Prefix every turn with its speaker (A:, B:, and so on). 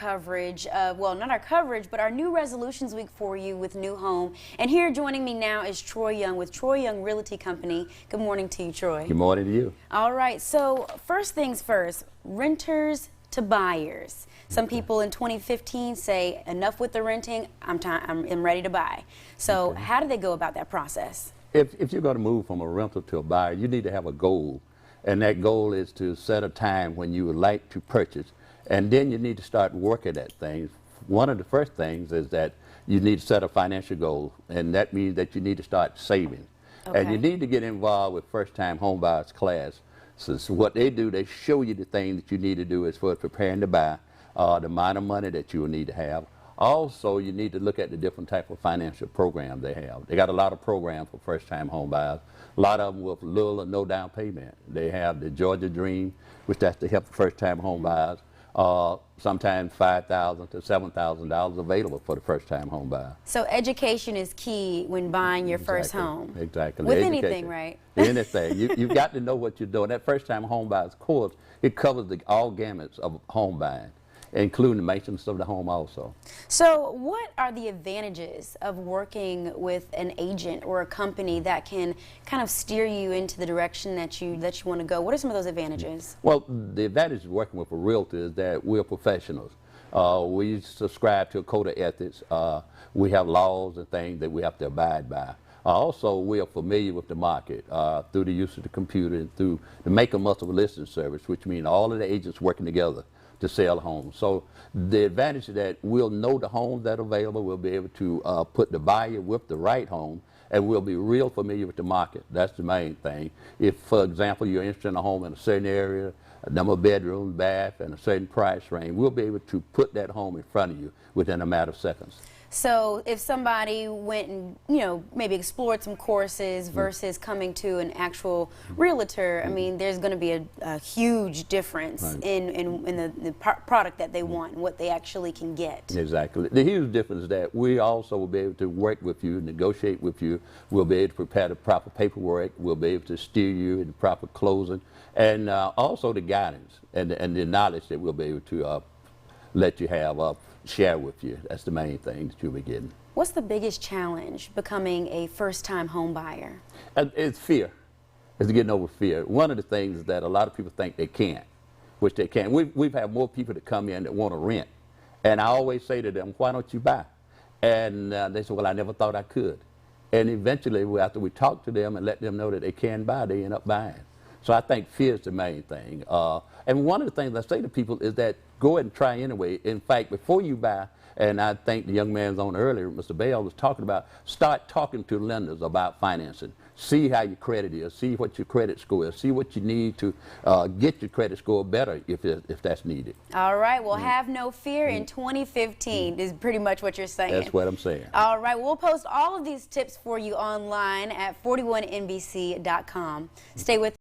A: coverage, well, not our coverage, but our new resolutions week for you with New Home. And here joining me now is Troy Young with Troy Young Realty Company. Good morning to you, Troy.
B: Good morning to you.
A: All right, so first things first, renters to buyers. Some people in 2015 say, enough with the renting, I'm ready to buy. So how do they go about that process?
B: If you're going to move from a rental to a buyer, you need to have a goal. And that goal is to set a time when you would like to purchase. And then you need to start working at things. One of the first things is that you need to set a financial goal. And that means that you need to start saving. Okay. And you need to get involved with first-time home buyers class. So what they do, they show you the things that you need to do as far as preparing to buy, the amount of money that you will need to have. Also, you need to look at the different type of financial programs they have. They got a lot of programs for first-time home buyers. A lot of them with little or no down payment. They have the Georgia Dream, which that's to help first-time home buyers. Sometimes $5,000 to $7,000 available for the first-time home buyer.
A: So education is key when buying your first home.
B: Exactly.
A: With anything, right?
B: Anything. You've got to know what you're doing. That first-time home buyer's course, it covers all gamuts of home buying, including the maintenance of the home also.
A: So what are the advantages of working with an agent or a company that can kind of steer you into the direction that you want to go? What are some of those advantages?
B: Well, the advantage of working with a realtor is that we're professionals. We subscribe to a code of ethics. We have laws and things that we have to abide by. Also, we are familiar with the market through the use of the computer and through the make-a-muscle listing service, which means all of the agents working together to sell homes. So the advantage is that we'll know the homes that are available, we'll be able to put the buyer with the right home, and we'll be real familiar with the market. That's the main thing. If, for example, you're interested in a home in a certain area, a number of bedrooms, bath, and a certain price range, we'll be able to put that home in front of you within a matter of seconds.
A: So if somebody went and, maybe explored some courses versus coming to an actual realtor, I mean, there's going to be a huge difference in the product that they want and what they actually can get.
B: Exactly. The huge difference is that we also will be able to work with you, negotiate with you. We'll be able to prepare the proper paperwork. We'll be able to steer you in the proper closing, and also the guidance and the knowledge that we'll be able to let you have share with you. That's the main thing that you'll be getting.
A: What's the biggest challenge becoming a first-time home buyer?
B: It's fear. It's getting over fear. One of the things is that a lot of people think they can't, which they can't. We've had more people that come in that want to rent. And I always say to them, why don't you buy? And they say, well, I never thought I could. And eventually, after we talk to them and let them know that they can buy, they end up buying. So I think fear is the main thing. And one of the things I say to people is that go ahead and try anyway. In fact, before you buy, and I think the young man's on earlier, Mr. Bell was talking about, start talking to lenders about financing. See how your credit is, see what your credit score is, see what you need to get your credit score better if that's needed.
A: All right, well, have no fear in 2015 is pretty much what you're saying.
B: That's what I'm saying.
A: All right, we'll post all of these tips for you online at 41nbc.com. Stay with